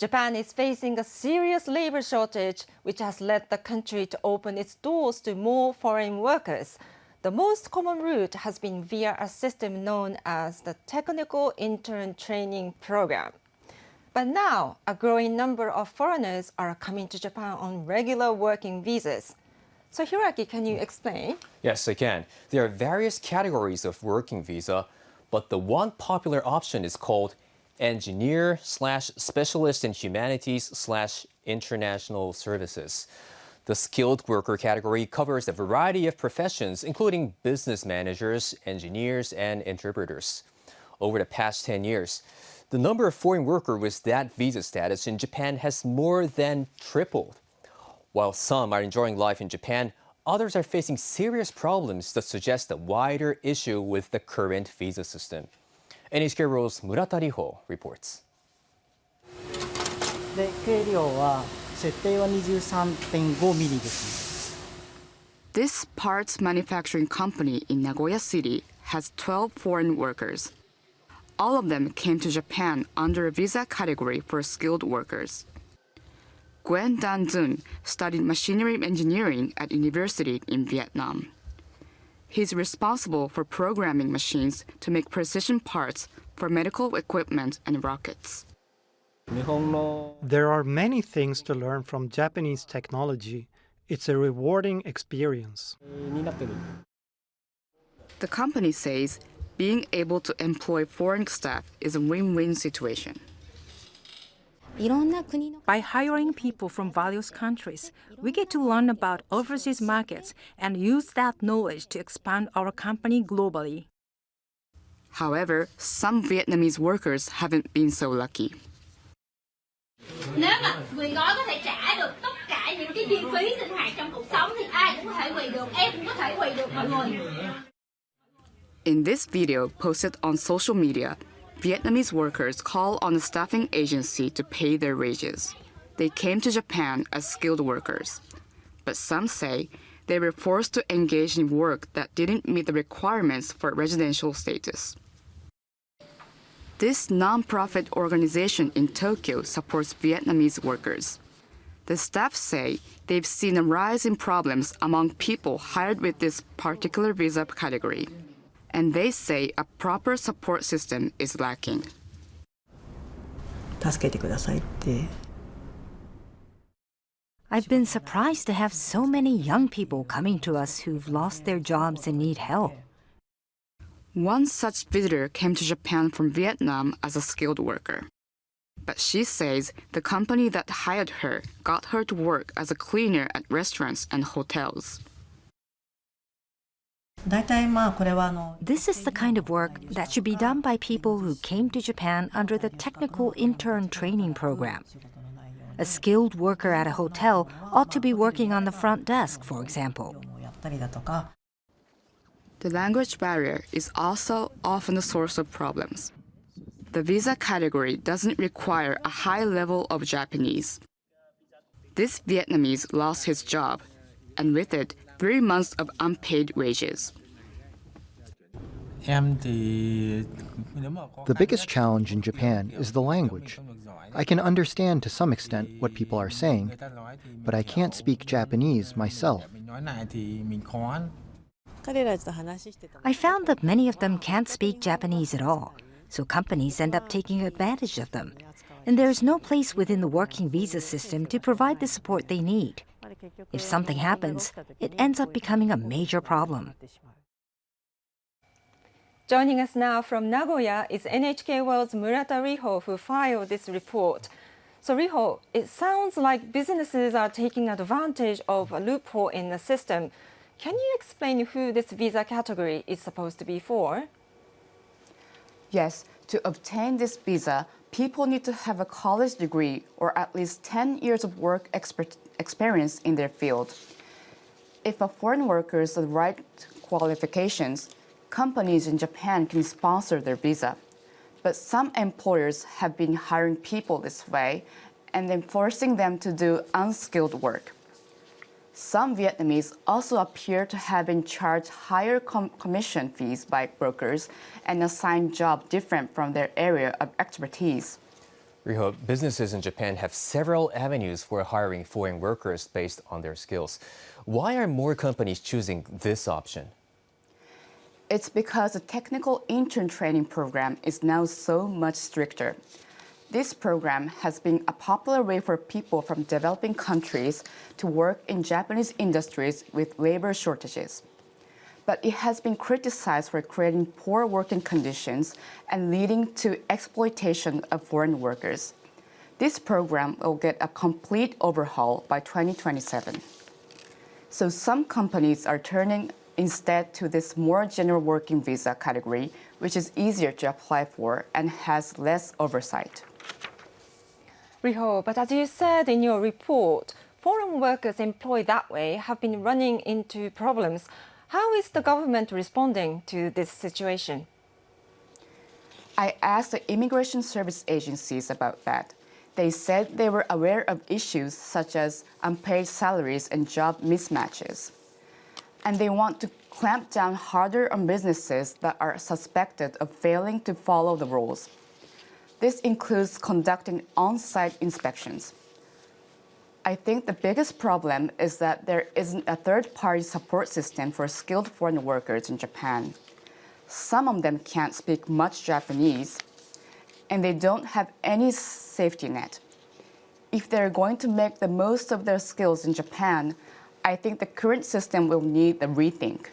Japan is facing a serious labor shortage, which has led the country to open its doors to more foreign workers. The most common route has been via a system known as the Technical Intern Training Program. But now, a growing number of foreigners are coming to Japan on regular working visas. So Hiroaki, can you explain? Yes, I can. There are various categories of working visa, but the one popular option is called engineer/specialist in humanities/international services. The skilled worker category covers a variety of professions, including business managers, engineers, and interpreters. Over the past 10 years, the number of foreign workers with that visa status in Japan has more than tripled. While some are enjoying life in Japan, others are facing serious problems that suggest a wider issue with the current visa system. NHK World's Murata Riho reports. で、計量は設定は23.5ミリですね。 This parts manufacturing company in Nagoya City has 12 foreign workers. All of them came to Japan under a visa category for skilled workers. Gwen Dan Zun studied machinery engineering at university in Vietnam. He's responsible for programming machines to make precision parts for medical equipment and rockets. There are many things to learn from Japanese technology. It's a rewarding experience. The company says being able to employ foreign staff is a win-win situation. By hiring people from various countries, we get to learn about overseas markets and use that knowledge to expand our company globally. However, some Vietnamese workers haven't been so lucky. Nếu mà quỳ gói có thể trả được tất cả những cái chi phí sinh hoạt trong cuộc sống thì ai cũng có thể quỳ được, em cũng có thể quỳ được mọi người. In this video posted on social media, Vietnamese workers call on a staffing agency to pay their wages. They came to Japan as skilled workers. But some say they were forced to engage in work that didn't meet the requirements for residential status. This non-profit organization in Tokyo supports Vietnamese workers. The staff say they've seen a rise in problems among people hired with this particular visa category. And they say a proper support system is lacking. 助けてくださいって。 I've been surprised to have so many young people coming to us who've lost their jobs and need help. One such visitor came to Japan from Vietnam as a skilled worker. But she says the company that hired her got her to work as a cleaner at restaurants and hotels. This is the kind of work that should be done by people who came to Japan under the Technical Intern Training Program. A skilled worker at a hotel ought to be working on the front desk, for example. The language barrier is also often a source of problems. The visa category doesn't require a high level of Japanese. This Vietnamese lost his job, and with it, 3 months of unpaid wages. The biggest challenge in Japan is the language. I can understand to some extent what people are saying, but I can't speak Japanese myself. I found that many of them can't speak Japanese at all, so companies end up taking advantage of them. And there's no place within the working visa system to provide the support they need. If something happens, it ends up becoming a major problem. Joining us now from Nagoya is NHK World's Murata Riho, who filed this report. So Riho, it sounds like businesses are taking advantage of a loophole in the system. Can you explain who this visa category is supposed to be for? Yes, to obtain this visa, people need to have a college degree or at least 10 years of work experience in their field. If a foreign worker has the right qualifications, companies in Japan can sponsor their visa. But some employers have been hiring people this way and then forcing them to do unskilled work. Some Vietnamese also appear to have been charged higher commission fees by brokers and assigned jobs different from their area of expertise. Riho, businesses in Japan have several avenues for hiring foreign workers based on their skills. Why are more companies choosing this option? It's because the technical intern training program is now so much stricter. This program has been a popular way for people from developing countries to work in Japanese industries with labor shortages. But it has been criticized for creating poor working conditions and leading to exploitation of foreign workers. This program will get a complete overhaul by 2027. So some companies are turning instead to this more general working visa category, which is easier to apply for and has less oversight. Riho, but as you said in your report, foreign workers employed that way have been running into problems. How is the government responding to this situation? I asked the immigration service agencies about that. They said they were aware of issues such as unpaid salaries and job mismatches. And they want to clamp down harder on businesses that are suspected of failing to follow the rules. This includes conducting on-site inspections. I think the biggest problem is that there isn't a third-party support system for skilled foreign workers in Japan. Some of them can't speak much Japanese, and they don't have any safety net. If they're going to make the most of their skills in Japan, I think the current system will need a rethink.